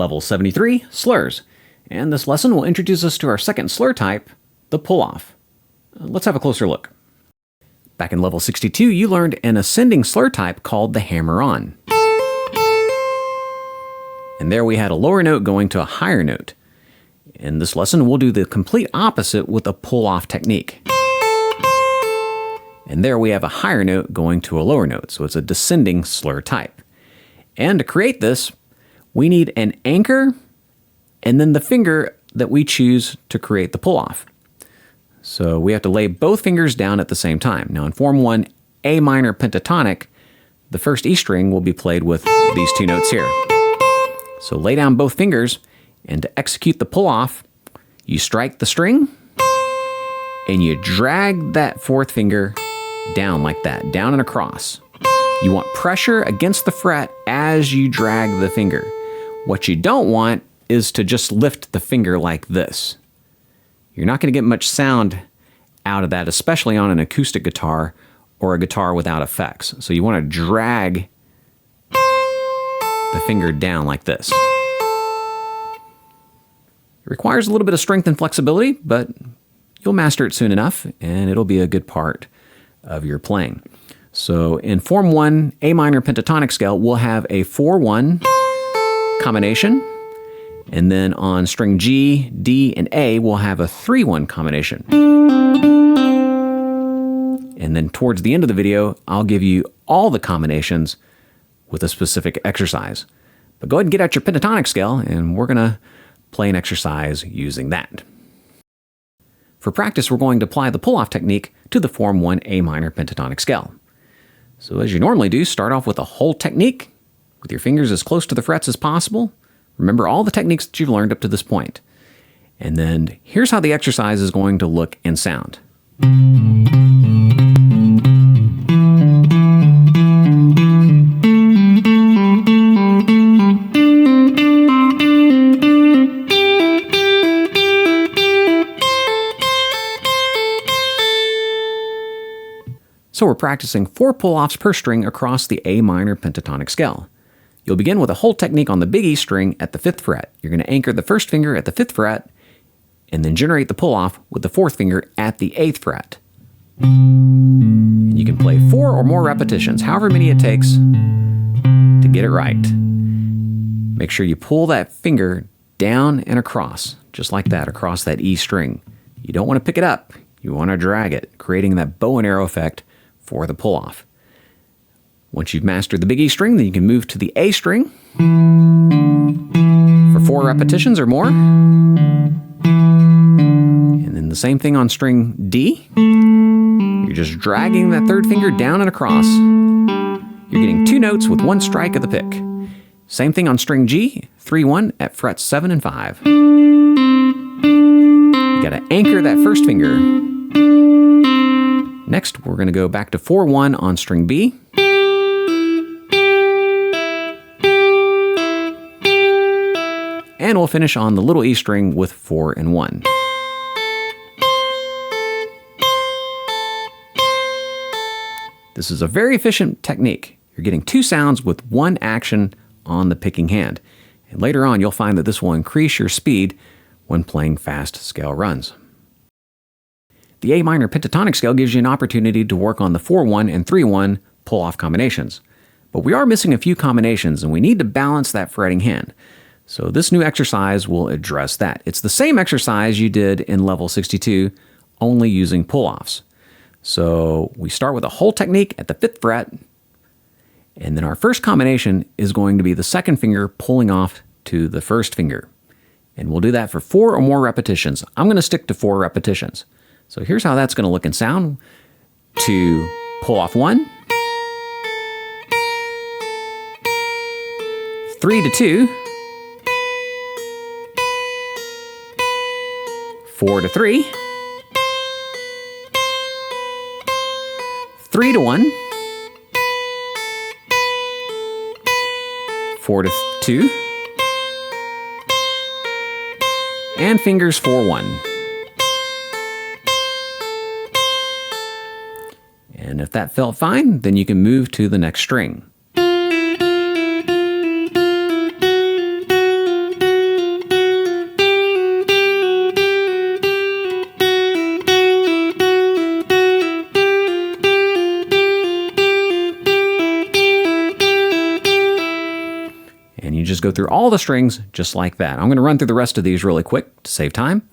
Level 73, Slurs. And this lesson will introduce us to our second slur type, the pull-off. Let's have a closer look. Back in Level 62, you learned an ascending slur type called the hammer-on. And there we had a lower note going to a higher note. In this lesson, we'll do the complete opposite with a pull-off technique. And there we have a higher note going to a lower note, so it's a descending slur type. And to create this, we need an anchor and then the finger that we choose to create the pull-off. So we have to lay both fingers down at the same time. Now in Form 1 A minor pentatonic, the first E string will be played with these two notes here. So lay down both fingers, and to execute the pull-off, you strike the string, and you drag that fourth finger down like that, down and across. You want pressure against the fret as you drag the finger. What you don't want is to just lift the finger like this. You're not going to get much sound out of that, especially on an acoustic guitar or a guitar without effects. So you want to drag the finger down like this. It requires a little bit of strength and flexibility, but you'll master it soon enough, and it'll be a good part of your playing. So in Form 1 A minor pentatonic scale, we'll have a 4-1 combination, and then on string G, D, and A, we'll have a 3-1 combination. And then towards the end of the video, I'll give you all the combinations with a specific exercise. But go ahead and get out your pentatonic scale, and we're going to play an exercise using that. For practice, we're going to apply the pull-off technique to the Form 1 A minor pentatonic scale. So as you normally do, start off with a hold technique with your fingers as close to the frets as possible. Remember all the techniques that you've learned up to this point. And then here's how the exercise is going to look and sound. So we're practicing 4 pull-offs per string across the A minor pentatonic scale. You'll begin with a hold technique on the big E string at the 5th fret. You're going to anchor the first finger at the 5th fret and then generate the pull-off with the 4th finger at the 8th fret. And you can play 4 or more repetitions, however many it takes to get it right. Make sure you pull that finger down and across, just like that, across that E string. You don't want to pick it up. You want to drag it, creating that bow and arrow effect for the pull-off. Once you've mastered the big E string, then you can move to the A string for 4 repetitions or more. And then the same thing on string D. You're just dragging that 3rd finger down and across. You're getting 2 notes with 1 strike of the pick. Same thing on string G, 3-1 at frets 7 and 5. You got to anchor that first finger. Next, we're going to go back to 4-1 on string B. And we'll finish on the little E string with 4 and 1. This is a very efficient technique. You're getting 2 sounds with 1 action on the picking hand. And later on, you'll find that this will increase your speed when playing fast scale runs. The A minor pentatonic scale gives you an opportunity to work on the 4-1 and 3-1 pull-off combinations. But we are missing a few combinations, and we need to balance that fretting hand. So this new exercise will address that. It's the same exercise you did in Level 62, only using pull-offs. So we start with a hold technique at the 5th fret, and then our first combination is going to be the 2nd finger pulling off to the 1st finger. And we'll do that for 4 or more repetitions. I'm going to stick to 4 repetitions. So here's how that's going to look and sound. To pull off 1, 3 to 2, 4 to 3, 3 to 1, 4 to 2, and fingers 4-1. And if that felt fine, then you can move to the next string. go through all the strings just like that. I'm going to run through the rest of these really quick to save time.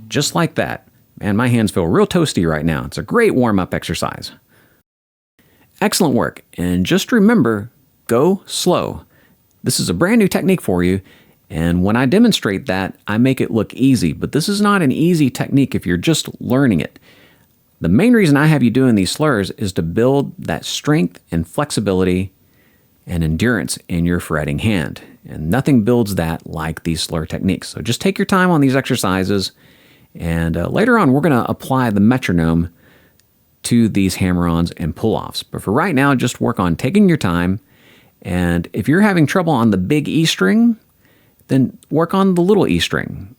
Just like that. Man, my hands feel real toasty right now. It's a great warm-up exercise. Excellent work. And just remember, go slow. This is a brand new technique for you. And when I demonstrate that, I make it look easy. But this is not an easy technique if you're just learning it. The main reason I have you doing these slurs is to build that strength and flexibility and endurance in your fretting hand. And nothing builds that like these slur techniques. So just take your time on these exercises. And later on, we're going to apply the metronome to these hammer-ons and pull-offs. But for right now, just work on taking your time. And if you're having trouble on the big E string, then work on the little E string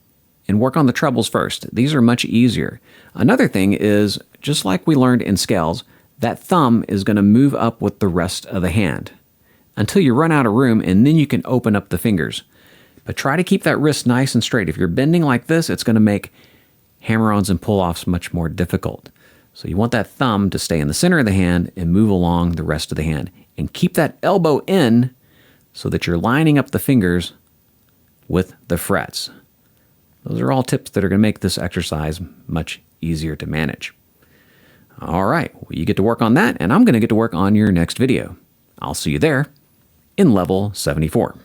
and work on the trebles first. These are much easier. Another thing is, just like we learned in scales, that thumb is going to move up with the rest of the hand until you run out of room, and then you can open up the fingers. But try to keep that wrist nice and straight. If you're bending like this, it's going to make hammer-ons and pull-offs much more difficult. So you want that thumb to stay in the center of the hand and move along the rest of the hand. And keep that elbow in so that you're lining up the fingers with the frets. Those are all tips that are going to make this exercise much easier to manage. All right, well, you get to work on that, and I'm going to get to work on your next video. I'll see you there in level 74.